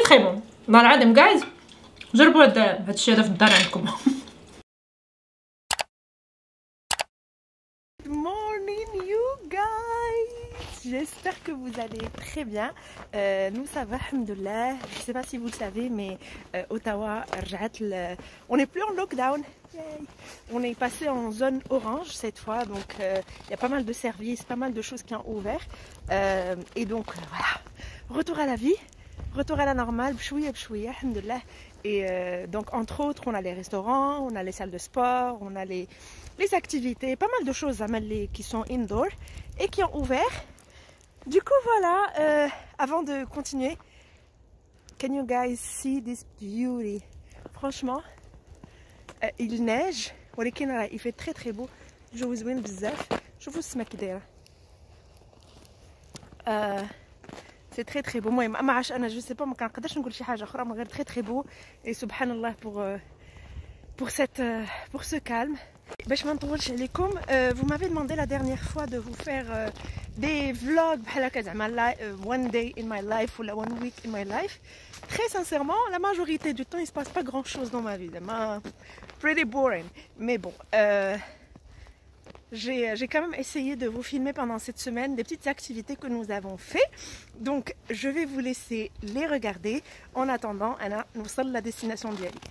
تري بون نهار عادم جايز جربوا هادشي هذا في الدار عندكم. Morning you guys, j'espère que vous allez très bien. Nous ça va, alhamdoulilah. Je sais pas si vous le savez, mais Ottawa, on n'est plus en lockdown. Yay. On est passé en zone orange cette fois, donc il y a pas mal de services, pas mal de choses qui ont ouvert. Et donc voilà, retour à la vie, retour à la normale, bchouïa bchouïa, alhamdoulilah. Et donc entre autres, on a les restaurants, on a les salles de sport, on a les activités, pas mal de choses qui sont indoor et qui ont ouvert. Du coup voilà, avant de continuer, can you guys see this beauty? Franchement, il neige, il fait très très beau. Je vous زوين بزاف. شوفوا السما كي دايره. C'est très très beau. المهم ما عرفتش انا جو سي با ما كنقدرش نقول شي حاجه اخرى من غير très très beau et سبحان الله pour ce calme. باش ما نطولش عليكم, vous m'avez demandé la dernière fois de vous faire des vlogs بحال هكا زعما one day in my life ou one week in my life. Très sincèrement, la majorité du temps il se passe pas grand chose dans ma vie, زعما pretty boring. Mais bon, j'ai quand même essayé de vous filmer pendant cette semaine des petites activités que nous avons fait. Donc je vais vous laisser les regarder. En attendant, Anna, nous sommes la destination d'Yali.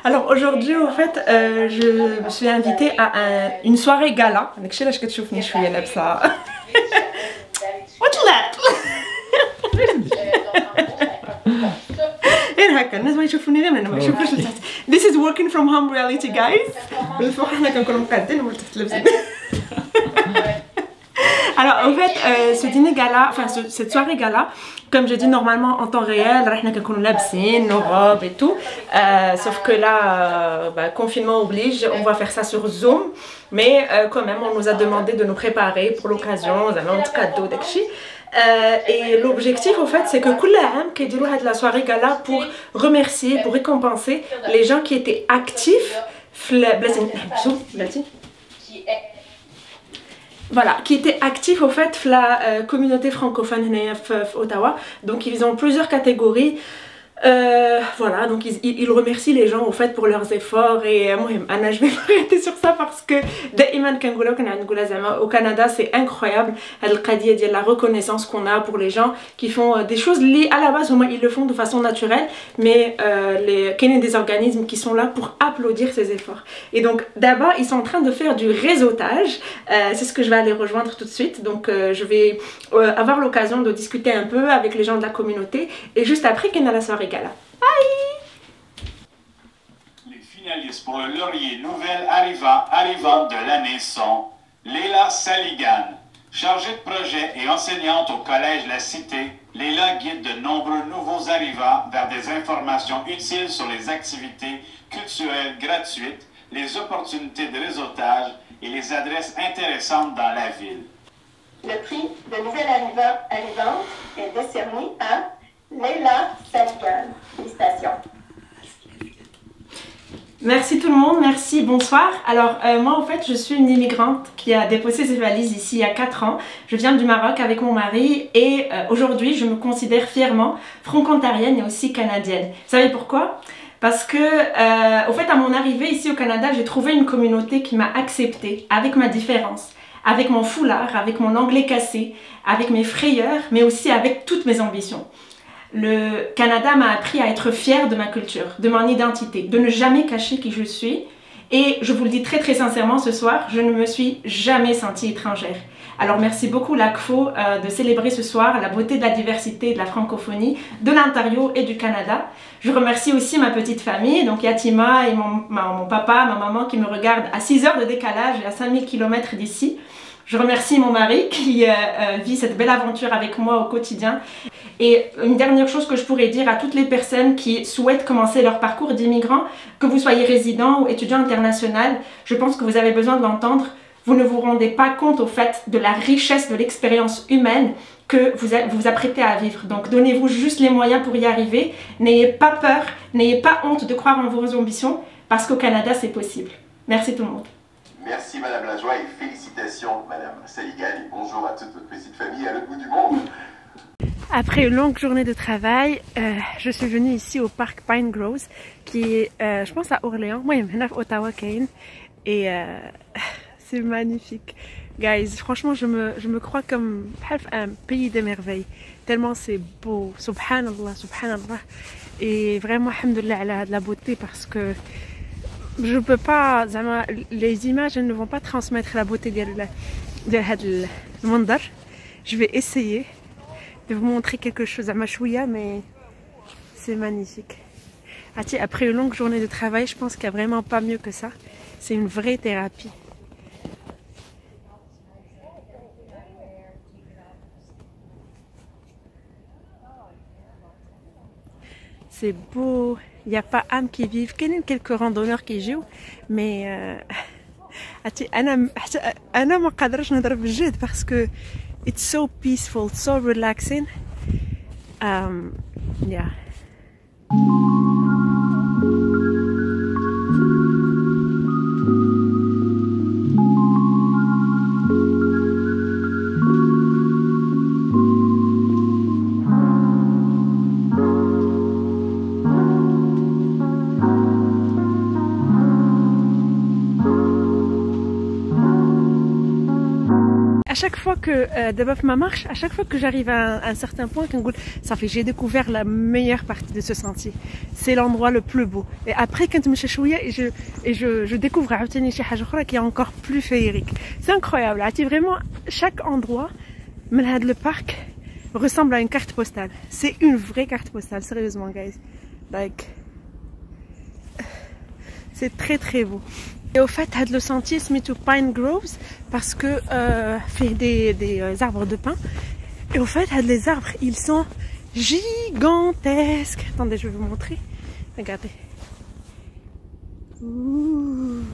Alors aujourd'hui au fait je me suis invitée à une soirée gala. This is working from home reality guys. Alors en fait ce dîner gala, enfin cette soirée gala, comme je dis normalement en temps réel, nos robes et tout, sauf que là confinement oblige, on va faire ça sur Zoom, mais quand même on nous a demandé de nous préparer pour l'occasion, un petit cadeau d'Ekchi. Et l'objectif en fait c'est que la soirée gala pour remercier, pour récompenser les gens qui étaient actifs voilà, qui étaient actifs au fait la communauté francophone Ottawa. Donc ils ont plusieurs catégories. Voilà, donc ils remercient les gens au fait pour leurs efforts. Et moi Anna, je vais m'arrêter sur ça parce que au Canada c'est incroyable la reconnaissance qu'on a pour les gens qui font des choses liées à la base. Ils le font de façon naturelle, mais il y a des organismes qui sont là pour applaudir ces efforts. Et donc d'abord ils sont en train de faire du réseautage. C'est ce que je vais aller rejoindre tout de suite. Donc je vais avoir l'occasion de discuter un peu avec les gens de la communauté et juste après qu'il y a la soirée gala. Les finalistes pour le laurier nouvelle arrivante de l'année sont Leila Saligan, chargée de projet et enseignante au collège La Cité. Leila guide de nombreux nouveaux arrivants vers des informations utiles sur les activités culturelles gratuites, les opportunités de réseautage et les adresses intéressantes dans la ville. Le prix de nouvelle arrivante est décerné à Leila Saligan. Félicitations. Merci tout le monde, merci, bonsoir. Alors moi en fait je suis une immigrante qui a déposé ses valises ici il y a 4 ans. Je viens du Maroc avec mon mari et aujourd'hui je me considère fièrement franco-ontarienne et aussi canadienne. Vous savez pourquoi? Parce que au fait à mon arrivée ici au Canada j'ai trouvé une communauté qui m'a acceptée avec ma différence, avec mon foulard, avec mon anglais cassé, avec mes frayeurs mais aussi avec toutes mes ambitions. Le Canada m'a appris à être fière de ma culture, de mon identité, de ne jamais cacher qui je suis. Et je vous le dis très très sincèrement ce soir, je ne me suis jamais sentie étrangère. Alors merci beaucoup l'ACFO de célébrer ce soir la beauté de la diversité de la francophonie, de l'Ontario et du Canada. Je remercie aussi ma petite famille, donc Yatima et mon papa, ma maman qui me regardent à 6 heures de décalage et à 5000 km d'ici. Je remercie mon mari qui vit cette belle aventure avec moi au quotidien. Et une dernière chose que je pourrais dire à toutes les personnes qui souhaitent commencer leur parcours d'immigrant, que vous soyez résident ou étudiant international, je pense que vous avez besoin de l'entendre. Vous ne vous rendez pas compte au fait de la richesse de l'expérience humaine que vous vous apprêtez à vivre. Donc donnez-vous juste les moyens pour y arriver. N'ayez pas peur, n'ayez pas honte de croire en vos ambitions parce qu'au Canada c'est possible. Merci tout le monde. Merci Madame Lajoie et félicitations Madame Saligan et bonjour à toute votre petite famille à l'autre bout du monde. Après une longue journée de travail, je suis venue ici au parc Pine Groves qui est, je pense, à Orléans. Moi, il y a Ottawa, Kane. Et c'est magnifique. Guys, franchement, je me crois comme un pays des merveilles. Tellement c'est beau. Subhanallah, subhanallah. Et vraiment, alhamdoulilah, elle a de la beauté parce que je peux pas, les images elles ne vont pas transmettre la beauté de le mandar. Je vais essayer de vous montrer quelque chose à ma chouïa, mais c'est magnifique. Après une longue journée de travail, je pense qu'il n'y a vraiment pas mieux que ça. C'est une vraie thérapie. C'est beau, il n'y a pas âme qui vive. Il y a quelques randonneurs qui jouent, mais أنا ما قادرش نهضر بالجد parce que it's so peaceful, so relaxing. Yeah. À chaque fois que d'abord ma marche, à chaque fois que j'arrive à un certain point, ça fait j'ai découvert la meilleure partie de ce sentier. C'est l'endroit le plus beau. Et après quand je découvre qui est encore plus féerique. C'est incroyable. Vraiment chaque endroit, le parc ressemble à une carte postale. C'est une vraie carte postale, sérieusement, guys. Like, c'est très très beau. Et au fait, le sentier se met au Pine Groves parce que fait des arbres de pin. Et au fait, les arbres, ils sont gigantesques. Attendez, je vais vous montrer. Regardez. Ouh.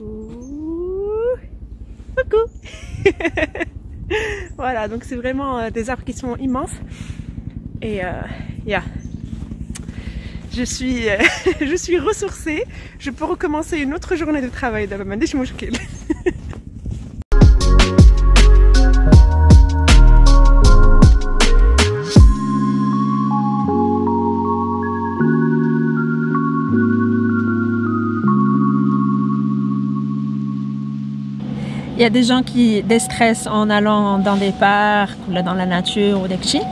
Ouh. Coucou. Voilà, donc c'est vraiment des arbres qui sont immenses. Et yeah. Je suis ressourcée. Je peux recommencer une autre journée de travail. Il y a des gens qui déstressent en allant dans des parcs ou là dans la nature ou des petits.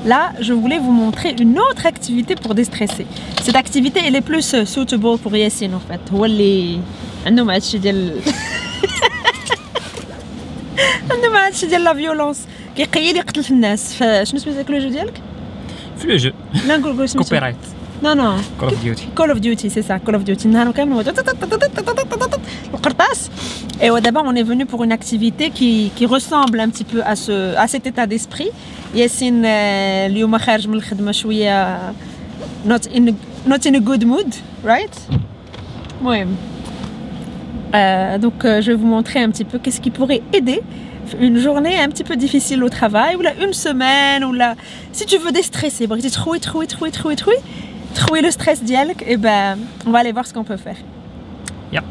Là, je voulais vous montrer une autre activité pour déstresser. Cette activité, elle est plus suitable pour Yassine en fait. هو اللي عنده ما هادشي ديال عنده ما هادشي ديال لا فيولونس كيقيد يقتل في الناس. فشنو سميتك لو جو ديالك؟ في لو جو لا نقول سميتو كوبي رايت. Non, non. Call of Duty. Call of Duty, c'est ça. Call of Duty. Et d'abord, on est venu pour une activité qui ressemble un petit peu à cet état d'esprit. Yassine, اليوم خارج من الخدمة شوية not in a good mood, right? Oui. Donc, je vais vous montrer un petit peu qu'est-ce qui pourrait aider une journée un petit peu difficile au travail, ou là une semaine, ou là si tu veux déstresser, trouver le stress dialek, et ben on va aller voir ce qu'on peut faire. Yep.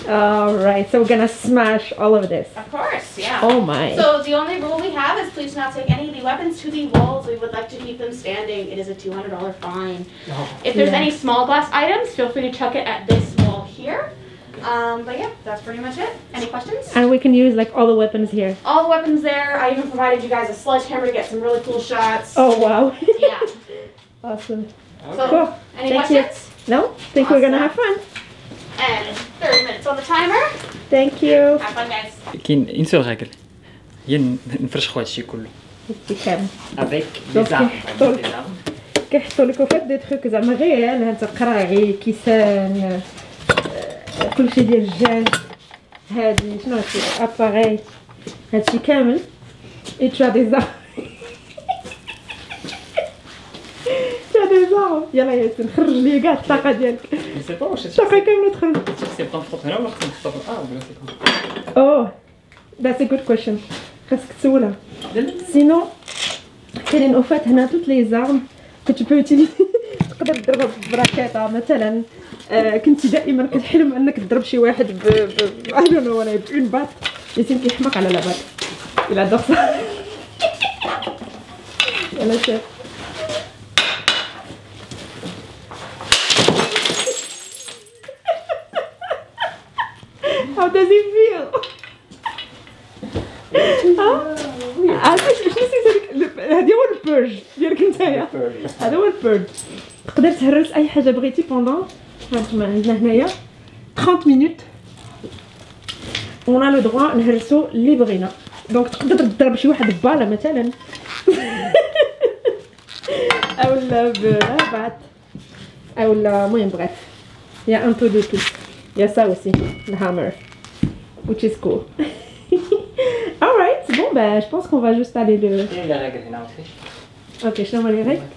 Alright, so we're gonna smash all of this. Of course, yeah. Oh my. So the only rule we have is please not take any of the weapons to the walls. We would like to keep them standing. It is a $200 fine. If there's any small glass items, feel free to chuck it at this wall here. But yeah, that's pretty much it. Any questions? And we can use like all the weapons here. All the weapons there. I even provided you guys a sledgehammer to get some really cool shots. Oh wow. Yeah. Awesome. So, Cool. any Thank questions? you. No? Think we're gonna have fun? And 30 minutes on the timer. Thank you. Have fun, guys. كاين une seule règle هي نفرشخوا هادشي كله كامل. avec Donc, les armes. كيحطوا لك وفات دي تروك زعما غير هاد القراعي كيسان كلشي ديال الدجاج هادي شنو هادشي اباغي هادشي كامل ايتشا دي زار يا دي زار يلا ياسين خرج لي كاع الطاقه ديالك الطاقه كامله تخرج اوه ذاتس ا جود كويشن خاصك تسولها سينو كاينين اوفات هنا توت لي زارم كنت بوتيليزي تقدر تضربها براكيطه مثلا كنت دائما كتحلم انك تضرب شي واحد ب اي دون نو انا بون بات ياسين كيحماق على لابات الى ادور صا يلا شوف How does it feel? عرفتي شنو سميتو هادي هو البيرج ديالك نتايا هذا هو البيرج تقدر تهرس اي حاجه بغيتي بوندون هانتوما عندنا هنايا 30 مينوت ونا لو دروا نهرسو اللي بغينا دونك تقدر تضرب شي واحد بباله مثلا اولا بلعبات اولا المهم بغيت يا ان بو دو تو يا ça aussi le hammer which is cool. Alright, bon bah je pense qu'on va juste aller le... Ok, je t'envoie les règles.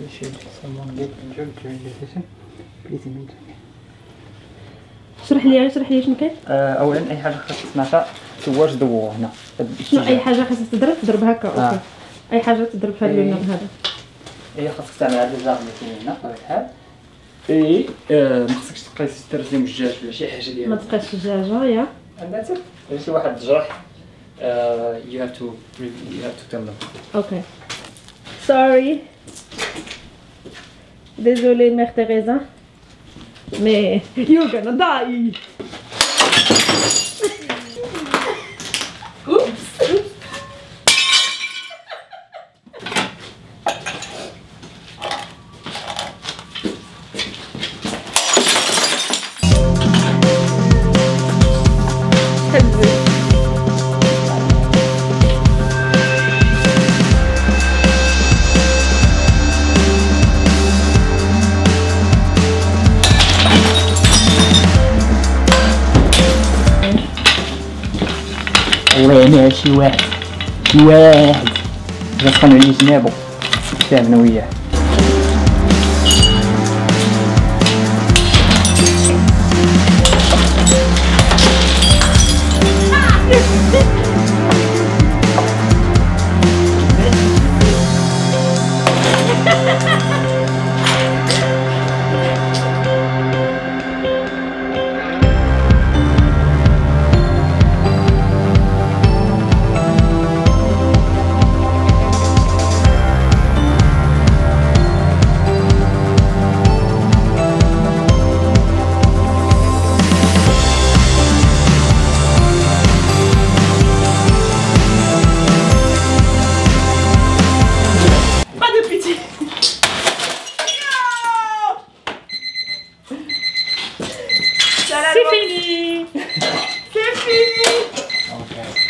اشرح لي شنو كاين. اولا اي حاجه خاصك تسمعها towards the wall هنا. شنو اي حاجه خاصك تضرب هكا اوكي. اي حاجه تضرب في هذا اللون هذا. هي خاصك تعمل هاد الزرع اللي كاين هنا بطبيعه الحال. اي ما خاصكش تبقاي ترسم الدجاج ولا شي حاجه ديال ما تبقاش الدجاجه يا. عندها شي واحد جرح you have to tell them. Okay. Sorry. Désolée, Mère Teresa. Mais you're gonna die. Oops. وين شي واحد غنخلو عليه جنابو فاهمنا وياه.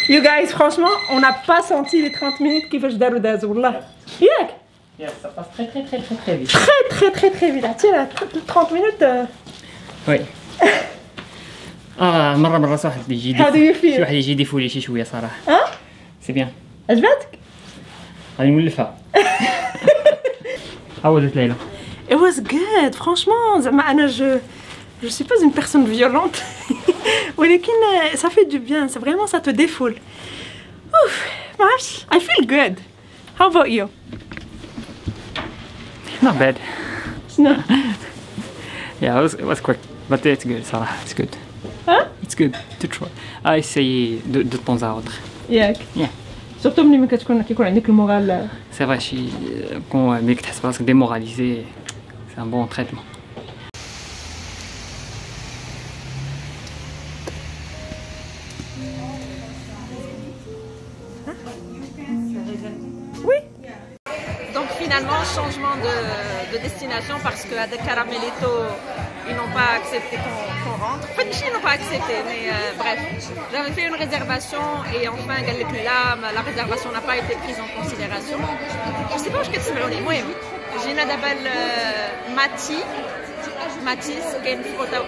You guys, franchement, on n'a pas senti les 30 minutes qui font d'arou d'azou là. Yak. Yes, ça passe très vite. Très vite. Tiens, 30 minutes. Oui. مرة صح يجي How do you feel? شي واحد يجي يضيفوا لي شي شوية صراحة. ها؟ سي بيان. عجبتك؟ غادي نولفها. How was it, Leila? It was good, franchement. زعما أنا je suis pas une personne violente. ولكن ça fait du bien, c'est vraiment ça te défoule. Ouf, معرفتش. I feel good. How about you? Not bad. No. Yeah, it was quick, but it's good صراحة. It's good. Hein? It's good to try. À essayer de temps à autre. ياك. Yeah. Surtout ملي كيكون عندك المورال. C'est vrai, quand ملي كتحس براسك démoralisé, c'est un bon traitement. Donc finalement, changement de destination parce qu'à de Caramelito, accepté qu'on rentre. En fait, ils n'ont pas accepté, mais bref. J'avais fait une réservation et enfin, là, la réservation n'a pas été prise en considération. Je sais pas où je peux te moi. J'ai une d'abord Mathis qui est une photo.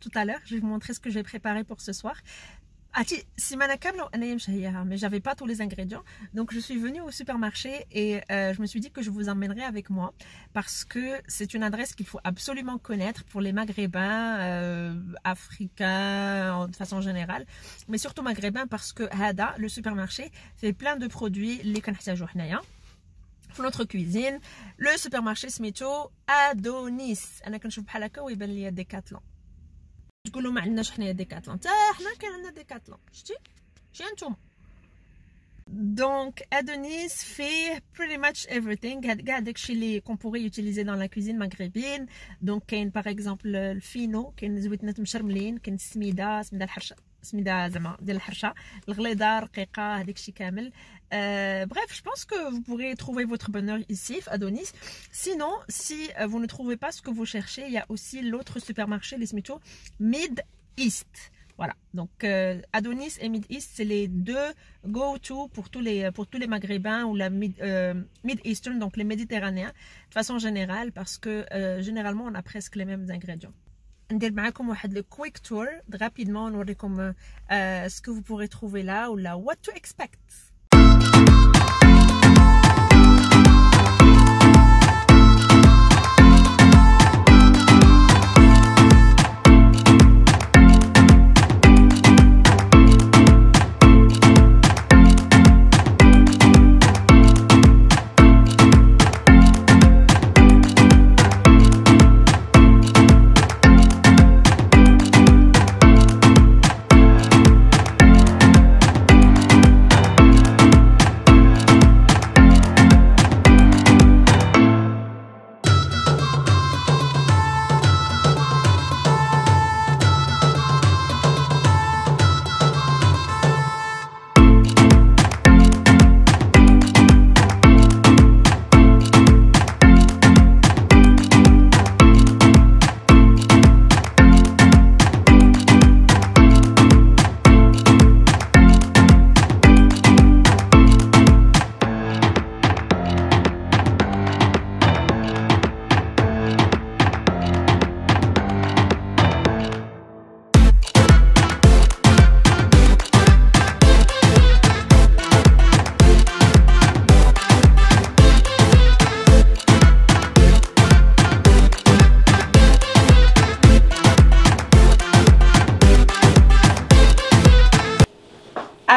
Tout à l'heure, je vais vous montrer ce que j'ai préparé pour ce soir. Mais j'avais pas tous les ingrédients, donc je suis venue au supermarché et je me suis dit que je vous emmènerai avec moi parce que c'est une adresse qu'il faut absolument connaître pour les Maghrébins, africains de façon générale, mais surtout Maghrébins parce que Hada, le supermarché, c'est plein de produits les في notre cuisine. Le supermarché سميتو أدونيس. أنا كنشوف بحال هكا ويبان ليا ديكاتلون. تقولوا ما عندناش حنايا ديكاتلون، حتى حنا كاين عندنا ديكاتلون، شتي نتوما. Donc Adonis fait pretty much everything. كاع داكشي اللي qu'on pourrait utiliser dans la cuisine maghrébine. Donc كاين par exemple الفينو، كاين زويتنات مشرملين، كاين السميده الحرشه، سميده زعما ديال الحرشه، الغليظه رقيقه، هذاك الشيء كامل. Bref, je pense que vous pourrez trouver votre bonheur ici, Adonis. Sinon, si vous ne trouvez pas ce que vous cherchez, il y a aussi l'autre supermarché, les Smito, Mid East. Voilà, donc Adonis et Mid East, c'est les deux go-to pour tous les Maghrébins ou la Mid Eastern, donc les Méditerranéens, de façon générale, parce que généralement on a presque les mêmes ingrédients. ندير معكم واحد le quick tour rapidement نوريكم ce que vous pourrez trouver là ou là what to expect.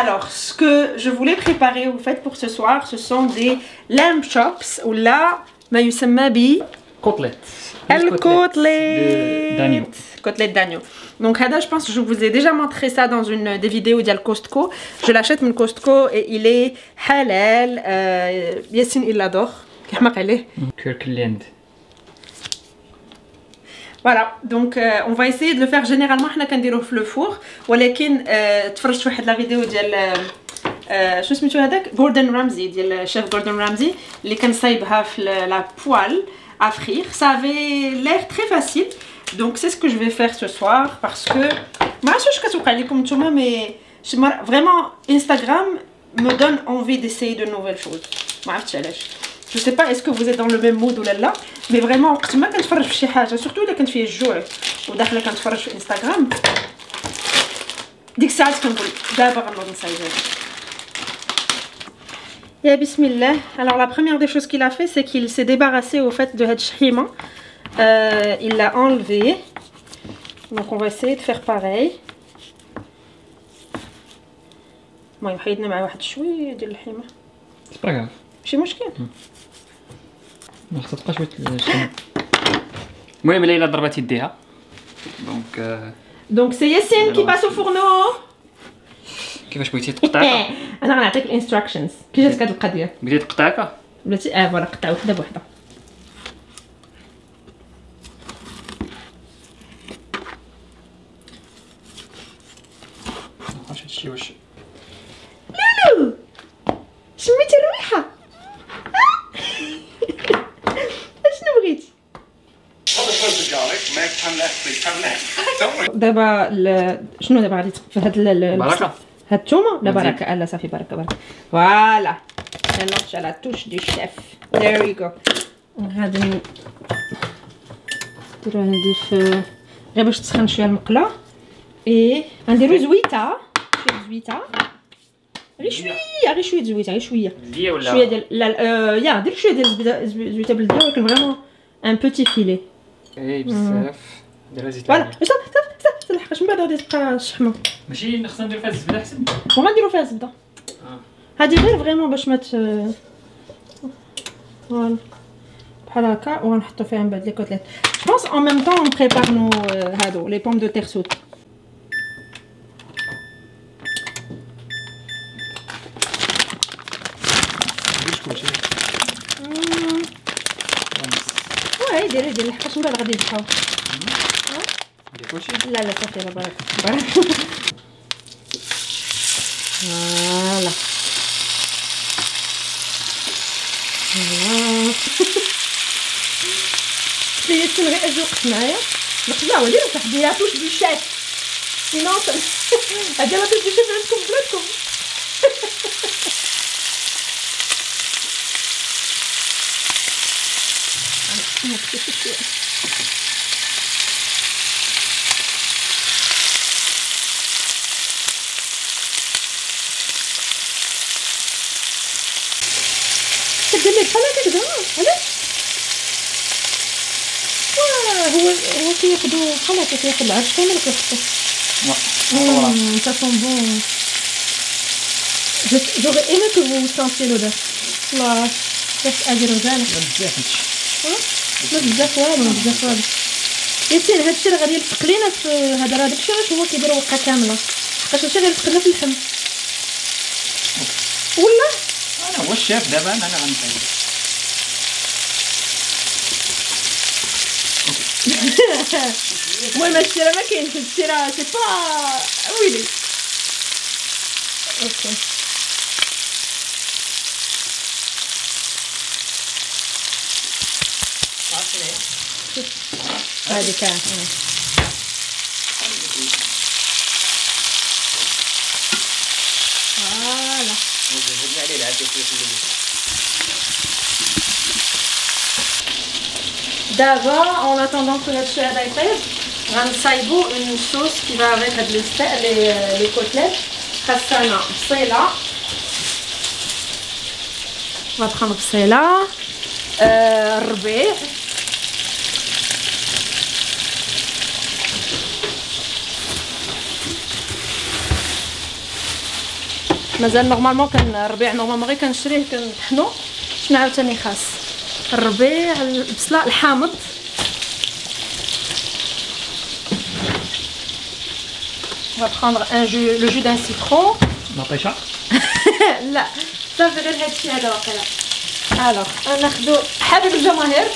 Alors, ce que je voulais préparer au fait pour ce soir, ce sont des lamb chops ou là, ما يسمى ب Côtelette. Côtelette d'agneau. Donc هذا, je pense que je vous ai déjà montré ça dans une des vidéos ديال Costco. Je l'achète من Costco et il est halal. Yassine il l'adore. كيحماق عليه. Kirkland. Voilà, donc on va essayer de le faire généralement حنا كنديروه في le four ولكن تفرجت واحد لا فيديو ديال شنو سميتو هذاك غوردن رامزي ديال الشيف غوردن رامزي اللي كان صايبها في لا بوال à frire. Ça avait l'air très facile. Donc c'est ce que je vais faire ce soir parce que ما عرفتش واش كتوقع لكم نتوما mais vraiment Instagram me donne envie d'essayer de nouvelles choses. ما عرفتش علاش. Je sais pas est-ce que vous êtes dans le même mood ولا لا mais vraiment وقت ما كنتفرج في شي حاجه surtout الا كنت فيه الجوع وداخله كنتفرج في انستغرام ديك الساعات كنقول دابا غنوض نصايبها. Ya bismillah. Alors la première des choses qu'il a fait c'est qu'il s'est débarrassé au fait de هاد الشحيمه il l'a enlevé. Donc on va essayer de faire pareil. المهم حيدنا مع واحد شويه ديال اللحمه. سي با غاف. ماشي مشكل. ما خصها تبقى شويه اللحمه. المهم ليلى ضربات يديها. دونك سي ياسين كي باس او فورنو. كيفاش بغيتي تقطعها؟ انا غنعطيك الانستراكشنز. كي جاتك هاد القضيه؟ بغيتي تقطعها؟ بلاتي فوالا قطع وحده بوحده. واش هادشي واش لولو شميتي الريحه؟ اشنو بغيتي؟ دابا شنو دابا غادي في هاد بركه هاد الثومه. لا بركه لا صافي بركه بركه فوالا. نلونش على توش دو شيف. there we go. غادي نديرو هادي في غير باش تسخن شويه المقله. ايه غنديرو زويته شويه زويته غير شويه زويته غير شويه مزيه ولا شويه ديال لا دير شويه ديال زويته بلديه ولكن فريمون ان بوتي فيلي. اي بزاف ديرها زيت. فوالا صافي لحقاش من بعد غادي تبقى الشحمه. ماشي خصنا نديرو فيها الزبده احسن. وغنديرو فيها الزبده. هادي غير فريمون باش ما فوالا بحال هكا وغنحطو فيها من بعد لي كوتليت. جو بونس ان ميم طون نبريبار نو هادو لي بوم دو تيغ سوت. واه ديري لحقاش من بعد غادي يذبحو. لا صافي لا برك فوالا سيتي غير اجوقت معايا لا ودير صاحبي لا توش دو شيف سينو هادي لا توش دو شيف عندكم في بلادكم. كدير لي بحال هكا كدا علاش؟ هو كياخدو بحال هكا كياخد العرش كامل كيحطو. Ça sent bon. J'aurais aimé que vous sentiez l'odeur. الله بس اديرو زين. بزاف والو. ياسين هادشي راه غادي يلصق لينا في هذا راه داكشي علاش هو كيدير وقه كامله حقاش هادشي غيلصق لنا في اللحم. ولا انا هو الشيف دابا انا غنفهم. المهم هادشي راه ما كاينش هادشي راه سي با ويلي. اوكي هادي كاع فوالا. D'abord, en attendant que notre chou aille faire, on va une sauce qui va avec les côtelettes. C'est là. On va prendre celle-là. ربيع. مازال نورمالمون كان الربيع نورمالمون غير كنشريه كنطحنو. شنو عاوتاني خاص الربيع البصله الحامض. On va prendre le jus d'un citron. نطيشه لا صافي غير هادشي هذا واقيلا. الوغ ناخذ حبيب الجماهير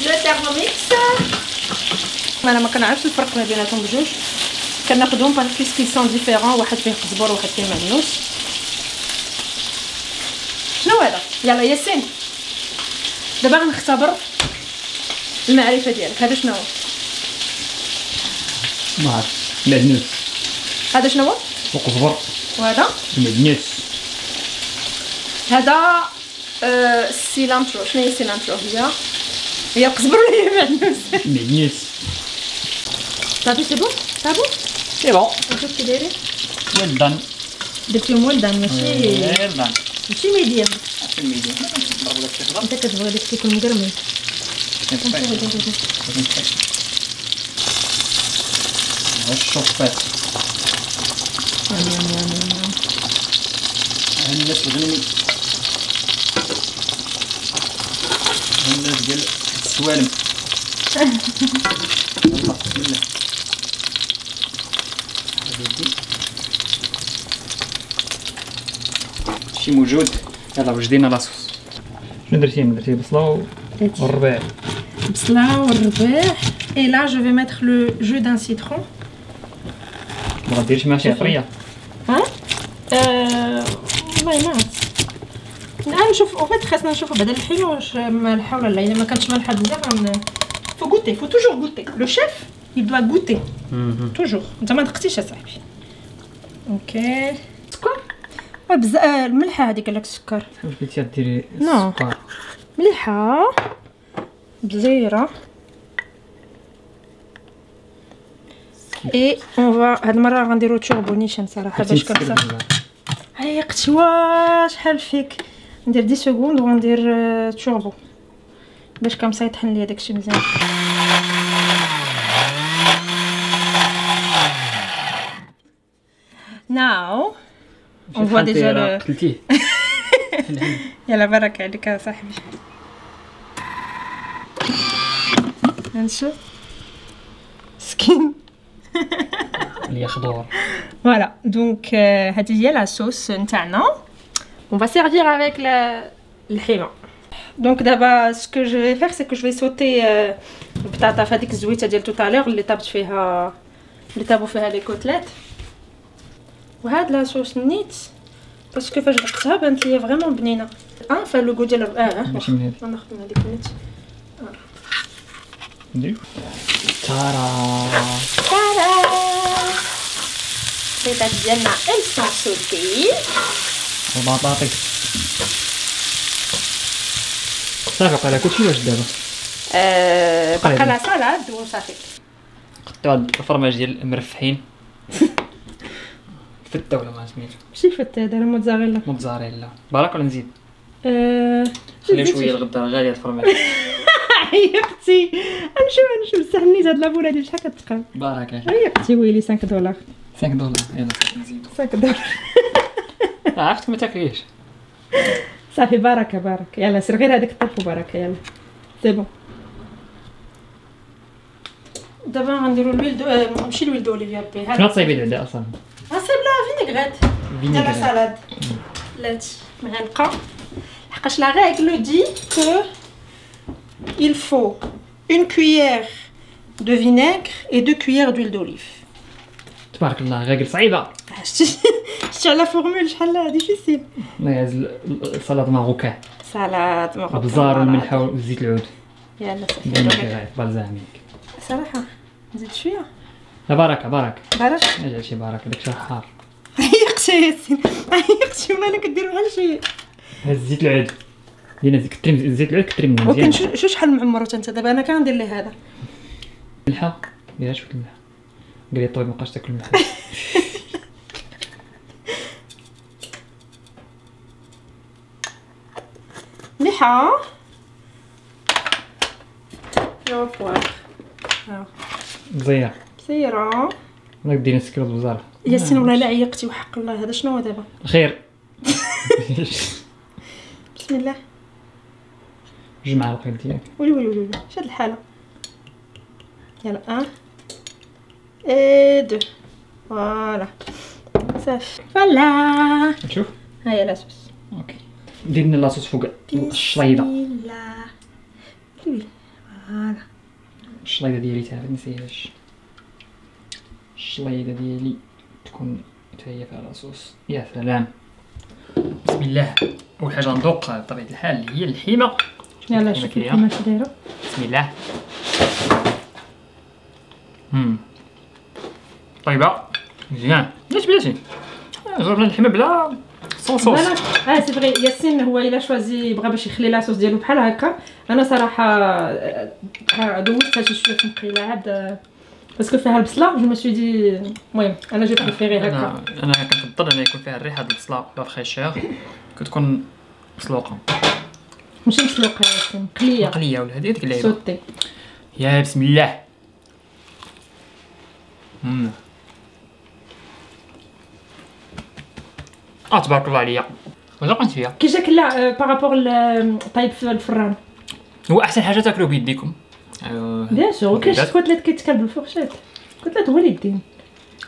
لو تيرموميكس. انا ما كنعرفش الفرق ما بيناتهم بجوج كناخذهم باسكو سون ديفيرون. واحد فيه قزبر وواحد فيه معنوس. شنو هذا؟ يلا ياسين دابا غنختبر المعرفه ديالك. هذا شنو هو؟ ما عرفت. معدنوس. هذا شنو هو؟ وقزبر. وهذا معدنوس. هذا السيلانترو. شنو هي السيلانترو؟ هي القزبر ولا هي معدنوس؟ معدنوس. صافي سي بون سي بون. نشوف كي دايرين. ويل دان. درتيهم ويل دان ويل دان ماشي ميديم. ماشي ميديم. نضربو داكشي خضر. انت كتبغي داكشي يكون مقرمل. الشطات الناس الغنمي الناس ديال السوالم يلا بسم الله شي موجود يلا وجدينا لاصوص شنو درتي بصله والربيع بصله والربيع et là je vais mettre le jus d'un citron. ما غديرش مع شي عفريه ها والله ما الان نشوف اوفيت خاصنا نشوفوا بعدا الحلو واش مالحه ولا لا. الا ما كانتش مالحه بزاف فو غوتي فو توجور غوتي لو شيف il doit goûter توجور. انت ما دقتيش صاحبي. اوكي سكر بزاف الملحه هذيك قال لك السكر واش قلتي ديري نو السكر مليحه بزيره. اي اون فا هاد المره غنديرو توربو نيشان صراحه باش كنصح عيقتي واش شحال فيك ندير 10 سكوند وغندير توربو باش كنصا يطحن ليا داكشي مزيان. ناو اون فوا ديجا قلتيه يلا بركة عليك يا صاحبي. نشوف سكين اللي خضور. فوالا دونك هذه هي لا صوص نتاعنا. on va servir avec الحيمه. دونك دابا سكو جو في فير سي كو جو في سوتي البطاطا في هذيك الزويته ديال توتالير اللي طابت فيها اللي طابوا فيها لي كوتليت. وهاد لا صوص نيت باسكو فاش دقتها بانت ليا فريمون بنينه. فا لوغو ديال ماشي من هذه ناخذ من هذيك النيت. نديرو تارا البيضات ديالنا elles sont sautées. البطاطي صافي بقى لها كلشي واش دابا بقى لها سالاد وصافي. قطعوا هاد الفرماج ديال المرفحين فتة ولا ما سميتو ماشي فتة هذا موتزاريلا موتزاريلا بارك ولا نزيد خليو شويه الغدا غالي هاد الفرماج عيقتي نشوف بصح نيت هاد لابوله هادي شحال كتقام بارك عيقتي ويلي $5 $5 يلا نزيدو $5 عرفت ما تاكليش صافي بركه يلا سير غير هذاك الطرف وبركه يلا سي بون. دابا غنديرو الويل ماشي الويل دوليفيا بي هذا شنو تصايبي العدا اصلا صايب لا فينيغريت ديال سالاد لات معلقه لحقاش لا رègle dit que il faut une cuillère de vinaigre et 2 cuillères d'huile d'olive. تبارك الله غاكل صعيبه شتي على فورمول شحال ديفيسيل. سلطه ماروكان سلطه ماروكان البزار والملحه وزيت العود يلا صافي بالزاميك صراحه نزيد شويه لا بركه بركه اجل شي بركه داكشي حار عيقتي ياسين عيقتي ومالك دير بحال شي هز زيت العود دينا كتري زيت العود كتري منه مزيان. ولكن شو شحال معمر انت دابا انا كندير ليه هذا ملحه ديرها شويه الملح قال لي طيب مابقاش تاكل الملح مليحه يا بوار مزيان سيره راك ديري سكر البزار ياسين والله لا عيقتي وحق الله هذا شنو هو دابا خير بسم الله جوج معالق ديالك وي شاد الحاله يلا 1 et 2 فوالا صافي فوالا شوف ها هي لاصوص اوكي ديرنا لاصوص فوق الشليضه وي فوالا الشليضه ديالي تا منسيهاش الشليضه ديالي تكون حتى هي فيها لاصوص يا سلام. بسم الله اول حاجه نذوق بطبيعه الحال اللي هي الحيمه يلا شوف الحيمه كي دايره بسم الله طيبه مزيان علاش بلاتي جربنا اللحمه بلا صوص سي فغي ياسين هو الا شوازي بغا باش يخلي لاصوص ديالو بحال هكا. انا صراحه دوزتها شي شويه في المقيله عاد باسكو فيها البصله جو مسوي دي المهم انا جو بريفيري هكا. انا كنفضل ان يكون فيها الريحه ديال البصله لا فريشور كتكون مسلوقه ماشي مسلوقه ياسين، مقليه مقليه ولا هذيك اللعيبه. سوتي. يا بسم الله. تبارك الله عليا. واش قلت فيها؟ كي جاك لا بارابور طايب في الفران. هو احسن حاجه تاكلو بيديكم. بيان سور، كاين شي كتلات كيتكال بالفرشات. كتلات هو اليدين.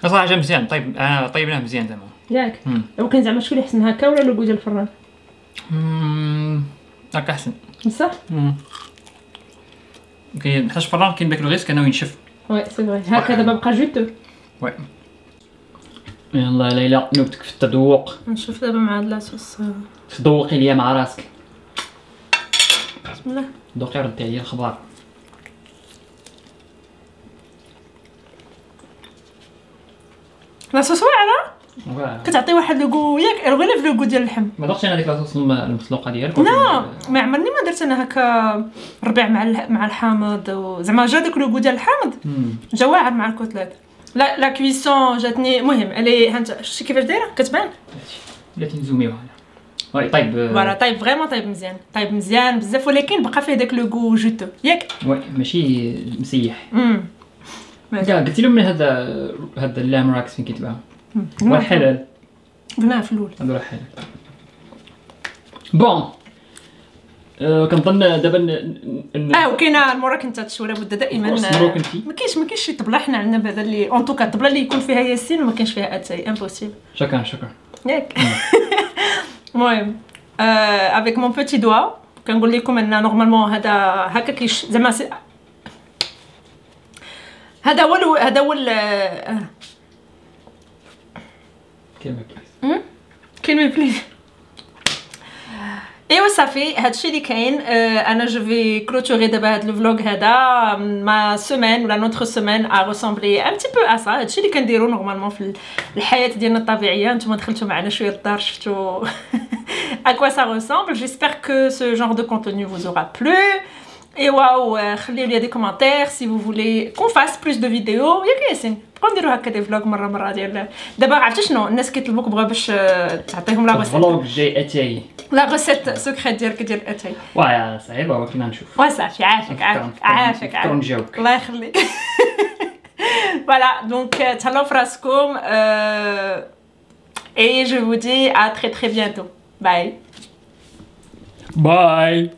صراحه مزيان طيب، طيبناه مزيان زعما. ياك. وكاين زعما شكون اللي احسن هكا ولا لوغو ديال الفران؟ هكا احسن. صح؟ كاين حاجه فران كاين داك الغيس كانوا ينشف. وي سي فري، هكا دابا بقى جوتو. وي. يلا ليلى نوبتك في التذوق. نشوف دابا مع هاد لاصوص. تذوقي ليا مع راسك. بسم الله. ذوقي ردي عليا الخبار. لاصوص واعره كتعطي واحد لوغو ياك غير في لوغو ديال اللحم. ما ذقتش انا ديك لاصوص المسلوقه ديالك؟ لا ما عمرني ما درت انا هكا ربيع مع الحامض زعما جا داك لوغو ديال الحامض جا واعر مع الكتلات. لا كويسون جاتني مهم. الي هانت شتي كيفاش دايره كتبان بلاتي نزوميوها. وي طيب فوالا طيب فريمون طيب مزيان، طيب مزيان بزاف، ولكن بقى فيه داك لوغو جوتو ياك. وي ماشي مسيح. قلتي لهم من هذا اللام راكس فين كيتباع؟ هو الحلال قلناها في الاول. هذا الحلال. بون كنظن دابا وكاينه المراكنتات ولا بد دائما ما كاينش شي طبله. حنا عندنا هذا اللي اون توكا الطبله اللي يكون فيها ياسين وما كاينش فيها اتاي امبوسيبل. شكرا ياك. المهم افيك مون بوتي دوا كنقول لكم ان نورمالمون هذا هكا كيش زعما هذا هو كلمه بليز. ايوا صافي هادشي اللي كاين. انا جو في كلوتوري دابا هاد الفلوغ هذا. ما سيمين ولا نوتر سيمين ا ريسومبلي ان تي بو ا سا. هادشي اللي كنديرو نورمالمون في الحياه ديالنا الطبيعيه. نتوما دخلتوا معنا شويه للدار شفتوا à quoi ça ressemble. J'espère que ce genre de contenu vous aura plu. Et waouh, خليو لي des commentaires si vous voulez qu'on fasse plus de vidéos. ياك ياسين بقاو نديرو هكا دي فلوغ مره ديال دابا. عرفتي شنو الناس كيطلبوك بغاو باش تعطيهم لا غوسيت الفلوغ جاي اتاي لا غوسيت سكريت ديالك ديال اتاي. واه صعيبه ولكن نشوف. صافي عافاك الله يخليك. Voilà donc تهلاو في راسكم et je vous dis à très bientôt. Bye. باي.